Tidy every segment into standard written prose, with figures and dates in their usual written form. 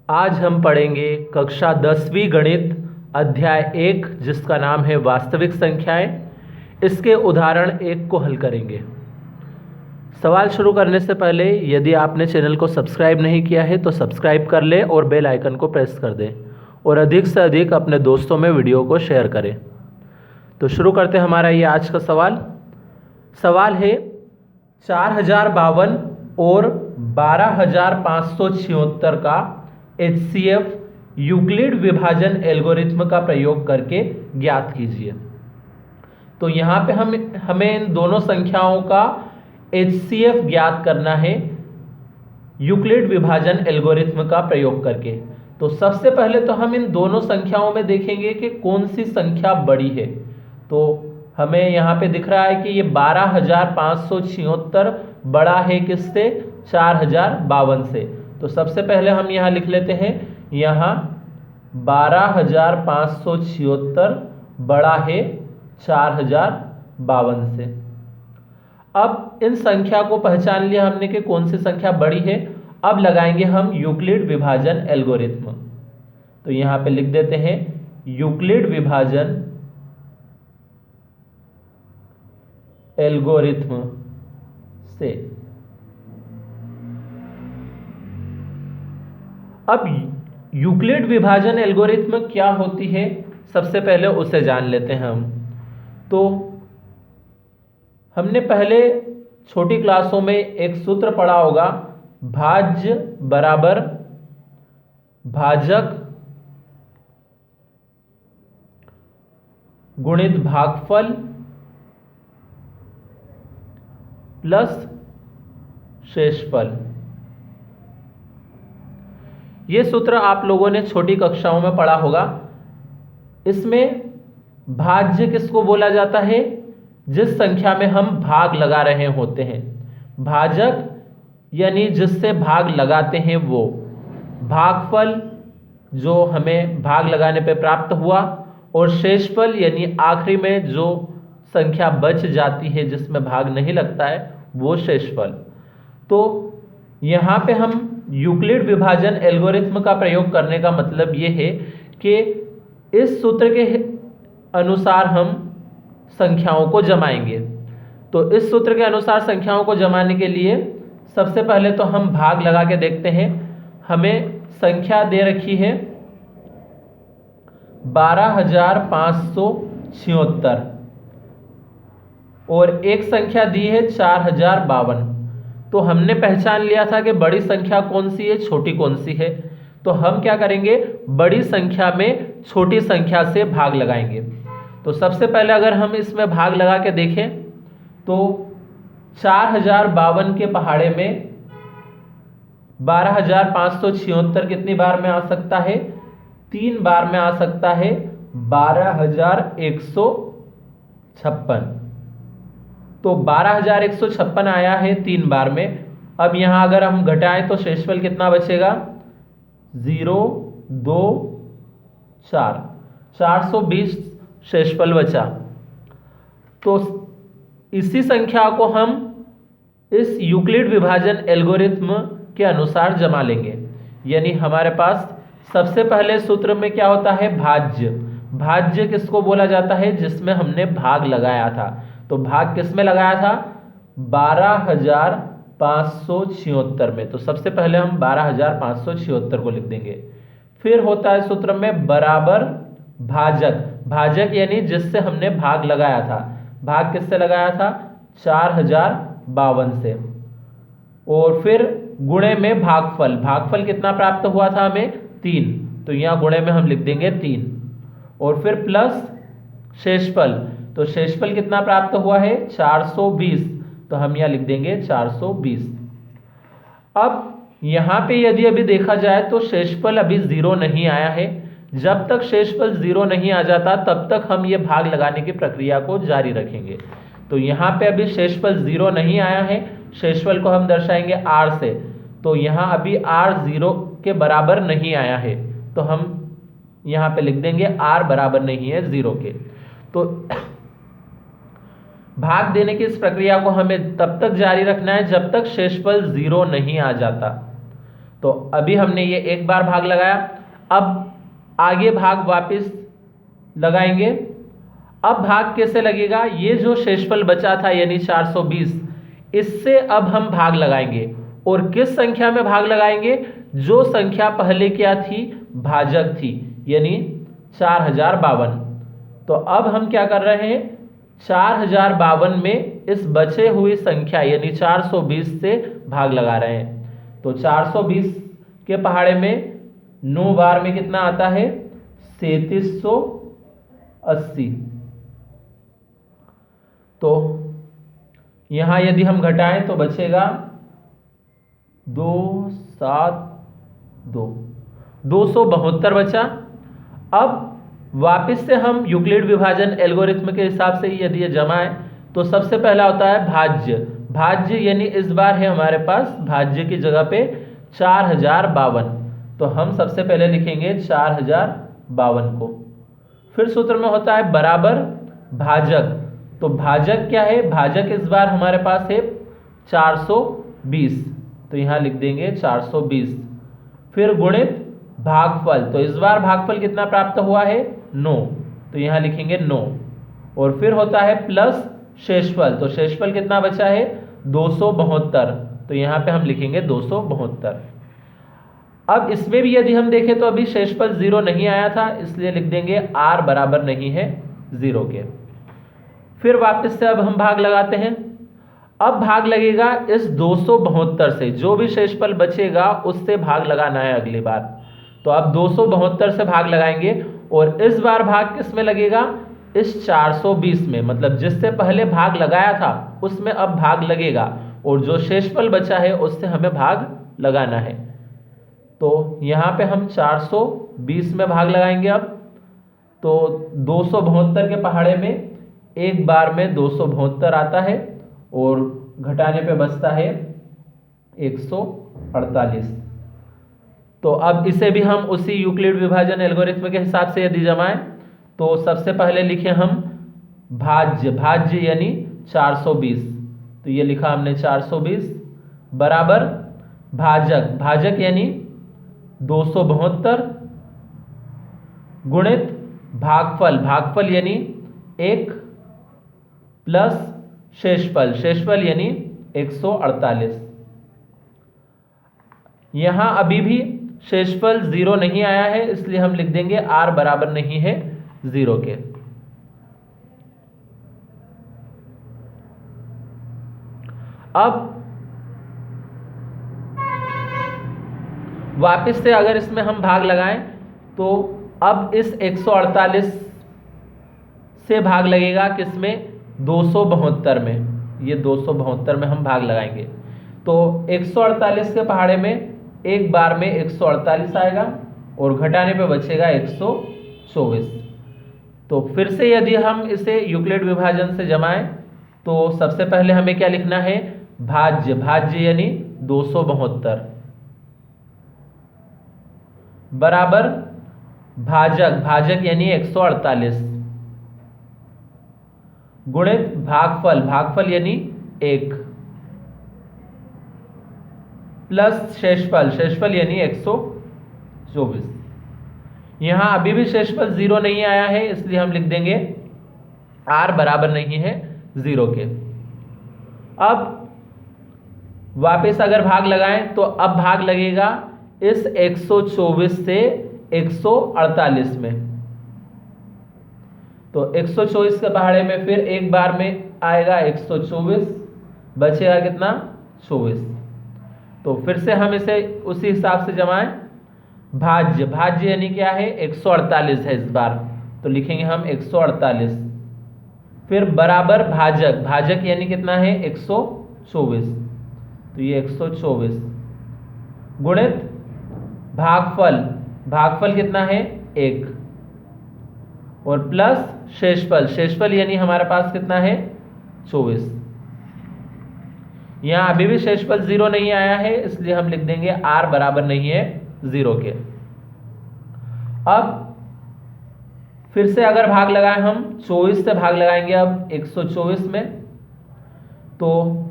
आज हम पढ़ेंगे कक्षा 10वीं गणित अध्याय 1 जिसका नाम है वास्तविक संख्याएं। इसके उदाहरण 1 को हल करेंगे। सवाल शुरू करने से पहले यदि आपने चैनल को सब्सक्राइब नहीं किया है तो सब्सक्राइब कर लें और बेल आइकन को प्रेस कर दें और अधिक से अधिक अपने दोस्तों में वीडियो को शेयर करें। तो शुरू करते हैं हमारा ये आज का सवाल है 4052 और 12576 का HCF यूक्लिड विभाजन एल्गोरिथ्म का प्रयोग करके ज्ञात कीजिए। तो यहाँ पे हमें इन दोनों संख्याओं का HCF ज्ञात करना है यूक्लिड विभाजन एल्गोरिथ्म का प्रयोग करके। तो सबसे पहले तो हम इन दोनों संख्याओं में देखेंगे कि कौन सी संख्या बड़ी है। तो हमें यहाँ पे दिख रहा है कि ये 12576 बड़ा है किससे, 4052 से। तो सबसे पहले हम यहाँ लिख लेते हैं, यहाँ 12576 बड़ा है 4052 से। अब इन संख्या को पहचान लिया हमने कि कौन सी संख्या बड़ी है। अब लगाएंगे हम यूक्लिड विभाजन एल्गोरिथ्म। तो यहाँ पे लिख देते हैं यूक्लिड विभाजन एल्गोरिथ्म से। अब यूक्लिड विभाजन एल्गोरिथ्म क्या होती है, सबसे पहले उसे जान लेते हैं हम। तो हमने पहले छोटी क्लासों में एक सूत्र पढ़ा होगा, भाज्य बराबर भाजक गुणित भागफल प्लस शेषफल। यह सूत्र आप लोगों ने छोटी कक्षाओं में पढ़ा होगा। इसमें भाज्य किसको बोला जाता है, जिस संख्या में हम भाग लगा रहे होते हैं। भाजक यानी जिससे भाग लगाते हैं वो। भागफल जो हमें भाग लगाने पे प्राप्त हुआ, और शेषफल यानी आखिरी में जो संख्या बच जाती है जिसमें भाग नहीं लगता है वो शेषफल। तो यहाँ पे हम यूक्लिड विभाजन एल्गोरिथ्म का प्रयोग करने का मतलब ये है कि इस सूत्र के अनुसार हम संख्याओं को जमाएंगे। तो इस सूत्र के अनुसार संख्याओं को जमाने के लिए सबसे पहले तो हम भाग लगा के देखते हैं। हमें संख्या दे रखी है 12576 और एक संख्या दी है 4052। तो हमने पहचान लिया था कि बड़ी संख्या कौन सी है, छोटी कौन सी है। तो हम क्या करेंगे, बड़ी संख्या में छोटी संख्या से भाग लगाएंगे। तो सबसे पहले अगर हम इसमें भाग लगा के देखें तो 4052 के पहाड़े में 12576 कितनी बार में आ सकता है, 3 बार में आ सकता है, 12156। तो 12156 आया है 3 बार में। अब यहां अगर हम घटाएं तो शेषफल कितना बचेगा, 0 2 4, 420 शेषफल बचा। तो इसी संख्या को हम इस यूक्लिड विभाजन एल्गोरिथ्म के अनुसार जमा लेंगे। यानी हमारे पास सबसे पहले सूत्र में क्या होता है, भाज्य। भाज्य किसको बोला जाता है, जिसमें हमने भाग लगाया था। तो भाग किस में लगाया था, 12576 में। तो सबसे पहले हम 12576 को लिख देंगे। फिर होता है सूत्र में बराबर भाजक। भाजक यानी जिससे हमने भाग लगाया था। भाग किससे लगाया था, 4052 से। और फिर गुणे में भागफल। भागफल कितना प्राप्त हुआ था हमें, 3। तो यहाँ गुणे में हम लिख देंगे 3। और फिर प्लस शेषफल। तो शेषफल कितना प्राप्त हुआ है, 420। तो हम यहाँ लिख देंगे 420। अब यहाँ पे यदि अभी देखा जाए तो शेषफल अभी 0 नहीं आया है। जब तक शेषफल 0 नहीं आ जाता तब तक हम ये भाग लगाने की प्रक्रिया को जारी रखेंगे। तो यहाँ पे अभी शेषफल 0 नहीं आया है। शेषफल को हम दर्शाएंगे r से। तो यहाँ अभी r 0 के बराबर नहीं आया है। तो हम यहाँ पे लिख देंगे r बराबर नहीं है 0 के। तो भाग देने की इस प्रक्रिया को हमें तब तक जारी रखना है जब तक शेषफल 0 नहीं आ जाता। तो अभी हमने ये एक बार भाग लगाया, अब आगे भाग वापस लगाएंगे। अब भाग कैसे लगेगा, ये जो शेषफल बचा था यानी 420, इससे अब हम भाग लगाएंगे और किस संख्या में भाग लगाएंगे, जो संख्या पहले क्या थी, भाजक थी, यानी 4052। तो अब हम क्या कर रहे हैं, 4052 में इस बचे हुई संख्या यानी 420 से भाग लगा रहे हैं। तो 420 के पहाड़े में 9 बार में कितना आता है, 3780। तो यहां यदि हम घटाएं तो बचेगा 272, 272 बचा। अब वापस से हम यूक्लिड विभाजन एल्गोरिथ्म के हिसाब से यदि ये जमाएं तो सबसे पहला होता है भाज्य। भाज्य यानी इस बार है हमारे पास भाज्य की जगह पे 4052, तो हम सबसे पहले लिखेंगे 4052 को। फिर सूत्र में होता है बराबर भाजक। तो भाजक क्या है, भाजक इस बार हमारे पास है 420, तो यहां लिख देंगे 420। फिर गुणित भागफल, तो इस बार भागफल कितना प्राप्त हुआ है, 9, तो यहां लिखेंगे 9। और फिर होता है प्लस शेषफल, तो शेषफल कितना बचा है, 272, तो यहां पे हम लिखेंगे 272। अब इसमें भी यदि हम देखें तो अभी शेषफल 0 नहीं आया था, इसलिए लिख देंगे r बराबर नहीं है 0 के। फिर वापस से अब हम भाग लगाते हैं। अब भाग लगेगा इस 272 से, जो भी शेषफल बचेगा उससे भाग लगाना है अगली बार। तो अब 272 से भाग लगाएंगे और इस बार भाग किस में लगेगा, इस 420 में, मतलब जिससे पहले भाग लगाया था उसमें अब भाग लगेगा और जो शेषफल बचा है उससे हमें भाग लगाना है। तो यहाँ पे हम 420 में भाग लगाएंगे अब। तो 272 के पहाड़े में एक बार में 272 आता है और घटाने पे बचता है 148। तो अब इसे भी हम उसी यूक्लिड विभाजन एल्गोरिथ्म के हिसाब से यदि जमाएं तो सबसे पहले लिखें हम भाज्य, भाज्य यानी 420, तो ये लिखा हमने 420 बराबर भाजक, भाजक यानी 272 गुणित भागफल, भागफल यानी 1 प्लस शेषफल, शेषफल यानी 148। यहां अभी भी शेषफल 0 नहीं आया है, इसलिए हम लिख देंगे r बराबर नहीं है 0 के। अब वापस से अगर इसमें हम भाग लगाएं तो अब इस 148 से भाग लगेगा किसमें, 272 में, ये 272 में हम भाग लगाएंगे। तो 148 के पहाड़े में एक बार में 148 आएगा और घटाने पे बचेगा 124। तो फिर से यदि हम इसे यूक्लिड विभाजन से जमाएं तो सबसे पहले हमें क्या लिखना है, भाज्य, भाज्य यानी 272 बराबर भाजक, भाजक यानी 148 गुणित भागफल, भागफल यानी 1 प्लस शेषफल, शेषफल यानी 124। यहां अभी भी शेषफल 0 नहीं आया है, इसलिए हम लिख देंगे r बराबर नहीं है 0 के। अब वापस अगर भाग लगाएं तो अब भाग लगेगा इस 124 से 148 में। तो 124 के पहाड़े में फिर एक बार में आएगा 124, बचेगा कितना, 24। तो फिर से हम इसे उसी हिसाब से जमाएं, भाज्य, भाज्य यानी क्या है, 148 है इस बार, तो लिखेंगे हम 148। फिर बराबर भाजक, भाजक यानी कितना है, 124, तो ये 124 गुणित भागफल, भागफल कितना है, 1 और प्लस शेषफल, शेषफल यानी हमारे पास कितना है, 24। यहां अभी भी शेषफल 0 नहीं आया है, इसलिए हम लिख देंगे r बराबर नहीं है 0 के। अब फिर से अगर भाग लगाएं हम 24 से भाग लगाएंगे अब 124 में, तो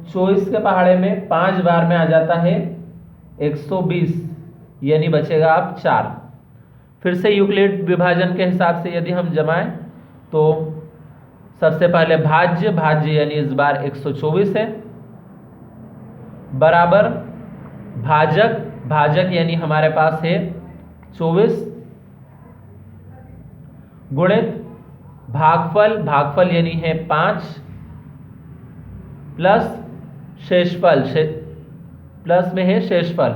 24 के पहाड़े में 5 बार में आ जाता है 120, यानी बचेगा अब 4। फिर से यूक्लिड विभाजन के हिसाब से यदि हम जमाएं तो सबसे पहले भाज्य, भाज्य यानी इस बार 124 है, बराबर भाजक, भाजक यानी हमारे पास है 24, गुणित भागफल, भागफल यानी है 5, प्लस शेषफल, प्लस में है शेषफल,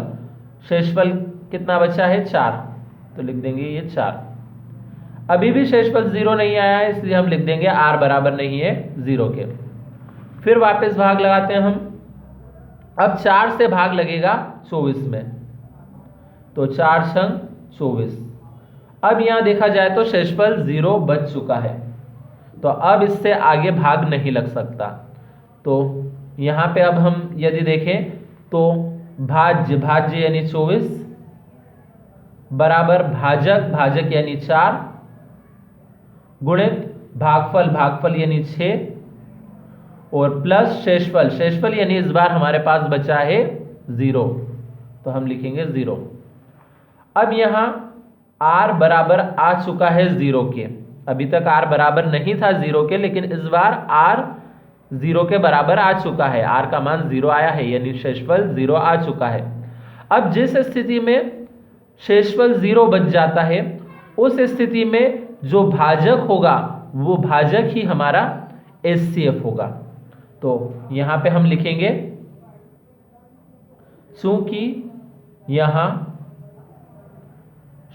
शेषफल कितना बचा है 4, तो लिख देंगे ये 4। अभी भी शेषफल 0 नहीं आया है, इसलिए हम लिख देंगे r बराबर नहीं है 0 के। फिर वापस भाग लगाते हैं हम। अब 4 से भाग लगेगा 24 में, तो 4 छंग 24। अब यहां देखा जाए तो शेषफल 0 बच चुका है, तो अब इससे आगे भाग नहीं लग सकता। तो यहां पे अब हम यदि देखें तो भाज्य, भाज्य यानी 24, बराबर भाजक, भाजक यानी 4, गुणित भागफल, भागफल यानी 6, और प्लस शेषफल, शेषफल यानी इस बार हमारे पास बचा है 0, तो हम लिखेंगे 0। अब यहां r बराबर आ चुका है 0 के, अभी तक r बराबर नहीं था 0 के, लेकिन इस बार r 0 के बराबर आ चुका है, r का मान 0 आया है, यानी शेषफल 0 आ चुका है। अब जिस स्थिति में शेषफल 0 बच जाता है, उस स्थिति में जो भाजक होगा वो भाजक ही हमारा HCF होगा। तो यहां पे हम लिखेंगे, चूंकि यहां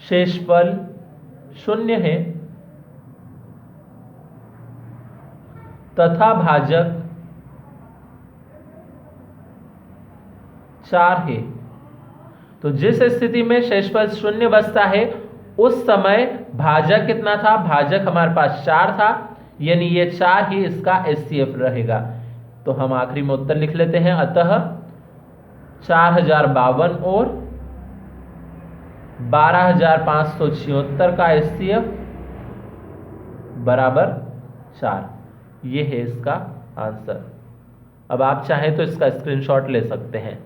शेषफल 0 है तथा भाजक 4 है, तो जिस स्थिति में शेषफल 0 बचता है उस समय भाजक कितना था, भाजक हमारे पास 4 था, यानी ये 4 ही इसका HCF रहेगा। तो हम आखिरी में उत्तर लिख लेते हैं, अतः 4052 और 12576 का HCF बराबर 4, ये है इसका आंसर। अब आप चाहें तो इसका स्क्रीनशॉट ले सकते हैं।